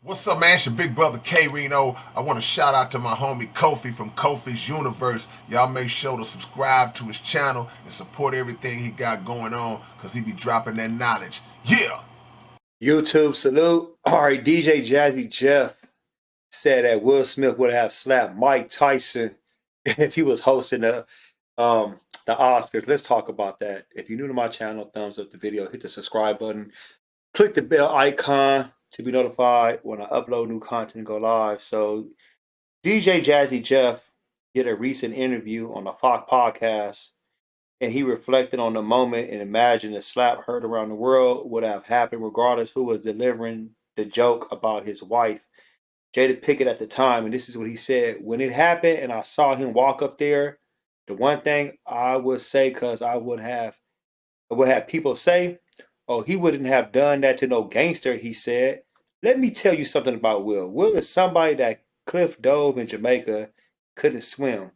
What's up, man? It's your big brother K Reno. I want to shout out to my homie Kofi from Kofi's Universe. Y'all make sure to subscribe to his channel and support everything he got going on because he be dropping that knowledge. Yeah! YouTube salute. All right, DJ Jazzy Jeff said that Will Smith would have slapped Mike Tyson if he was hosting the Oscars. Let's talk about that. If you're new to my channel, thumbs up the video, hit the subscribe button, click the bell icon to be notified when I upload new content and go live. So DJ Jazzy Jeff did a recent interview on the Fox podcast, and he reflected on the moment and imagined a slap heard around the world would have happened regardless who was delivering the joke about his wife, Jada Pickett, at the time. And this is what he said: when it happened and I saw him walk up there, the one thing I would say, because I would have people say, oh, he wouldn't have done that to no gangster, he said. Let me tell you something about Will. Will is somebody that cliff dove in Jamaica, couldn't swim.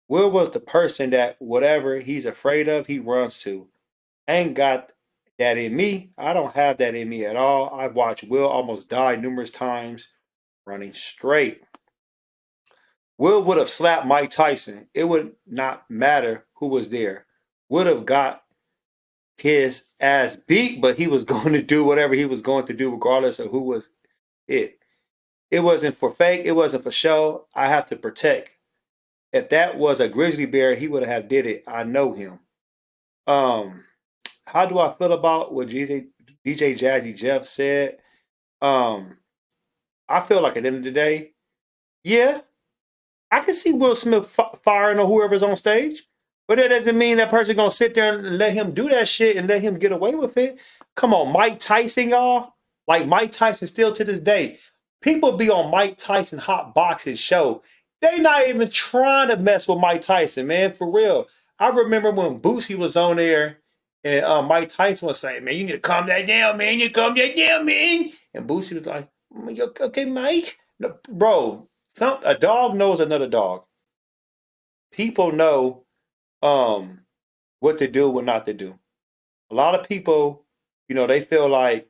Will was the person that whatever he's afraid of, he runs to. I ain't got that in me. I don't have that in me at all. I've watched Will almost die numerous times running straight. Will would have slapped Mike Tyson. It would not matter who was there. Would have got his ass beat, but he was going to do whatever he was going to do, regardless of who was it. It wasn't for fake. It wasn't for show. I have to protect. If that was a grizzly bear, he would have did it. I know him. Um, how do I feel about what DJ Jazzy Jeff said? Um, I feel like at the end of the day, yeah, I can see Will Smith firing on whoever's on stage, but that doesn't mean that person gonna sit there and let him do that shit and let him get away with it. Come on, Mike Tyson, y'all. Like Mike Tyson, still to this day, people be on Mike Tyson hot boxing show. They not even trying to mess with Mike Tyson, man. For real. I remember when Boosie was on there and Mike Tyson was saying, "Man, you need to calm that down, man. You calm that down, man." And Boosie was like, "Okay, Mike." No, bro, a dog knows another dog. People know um what to do, what not to do. A lot of people, they feel like,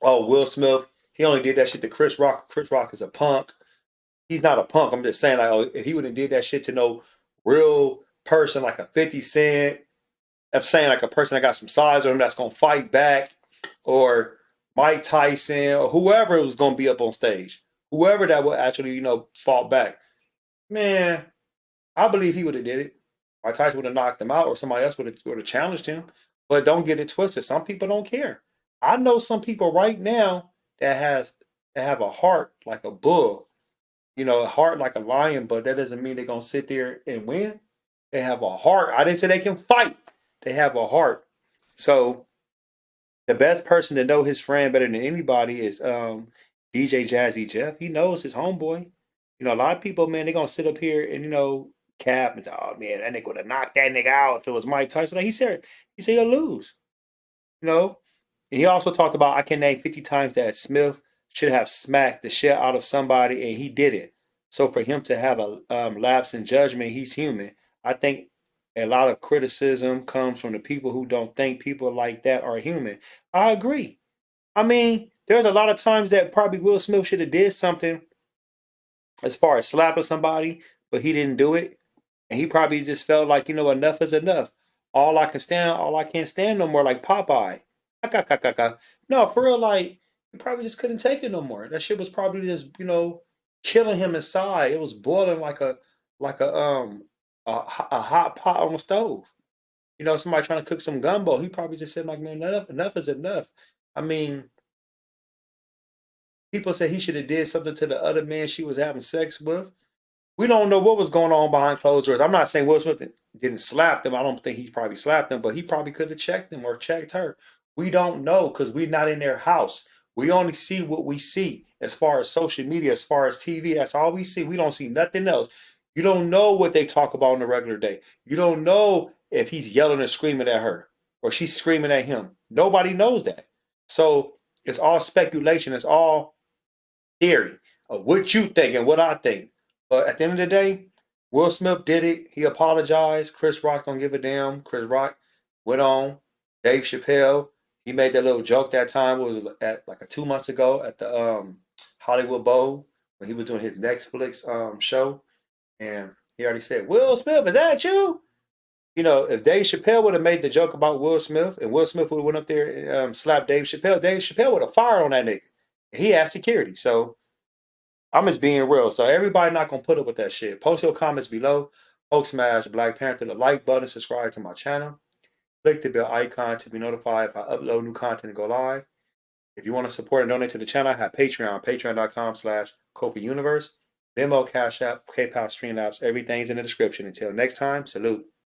oh, Will Smith, he only did that shit to Chris Rock. Chris Rock is a punk. He's not a punk. I'm just saying, like, oh, if he would have did that shit to no real person like a 50 Cent, I'm saying like a person that got some size on him that's gonna fight back, or Mike Tyson, or whoever was gonna be up on stage, whoever that would actually, fought back. Man, I believe he would have did it. Mike Tyson would have knocked him out, or somebody else would have challenged him. But don't get it twisted. Some people don't care. I know some people right now that have a heart like a bull, a heart like a lion, but that doesn't mean they're gonna sit there and win. They have a heart. I didn't say they can fight. They have a heart. So the best person to know his friend better than anybody is DJ Jazzy Jeff. He knows his homeboy. A lot of people, man, they're gonna sit up here and cap and say, "Oh man, that nigga would have knocked that nigga out if it was Mike Tyson." Like he said he'll lose. You know. And he also talked about, I can name 50 times that Smith should have smacked the shit out of somebody and he didn't. So for him to have a lapse in judgment, he's human. I think a lot of criticism comes from the people who don't think people like that are human. I agree. I mean, there's a lot of times that probably Will Smith should have did something as far as slapping somebody, but he didn't do it. And he probably just felt like, enough is enough. All I can't stand no more, like Popeye. No, for real, like, he probably just couldn't take it no more. That shit was probably just, killing him inside. It was boiling like a hot pot on the stove. Somebody trying to cook some gumbo. He probably just said, like, man, enough is enough. I mean, people say he should have did something to the other man she was having sex with. We don't know what was going on behind closed doors. I'm not saying Will Smith didn't slap them. I don't think he probably slapped them, but he probably could have checked them or checked her. We don't know because we're not in their house. We only see what we see as far as social media, as far as TV. That's all we see. We don't see nothing else. You don't know what they talk about on a regular day. You don't know if he's yelling or screaming at her or she's screaming at him. Nobody knows that. So it's all speculation. It's all theory of what you think and what I think. But at the end of the day, Will Smith did it. He apologized. Chris Rock don't give a damn. Chris Rock went on. Dave Chappelle, He made that little joke that time. It was at like 2 months ago at the Hollywood Bowl when he was doing his Netflix show, and he already said, "Will Smith, is that you?" If Dave Chappelle would have made the joke about Will Smith and Will Smith would have went up there and slapped Dave Chappelle would have fired on that nigga. He had security, so I'm just being real. So everybody not gonna put up with that shit. Post your comments below. Folks, smash Black Panther the like button. Subscribe to my channel. Click the bell icon to be notified if I upload new content and go live. If you want to support and donate to the channel, I have Patreon, patreon.com/KofiUniverse. Venmo, Cash App, PayPal, Streamlabs. Everything's in the description. Until next time, salute.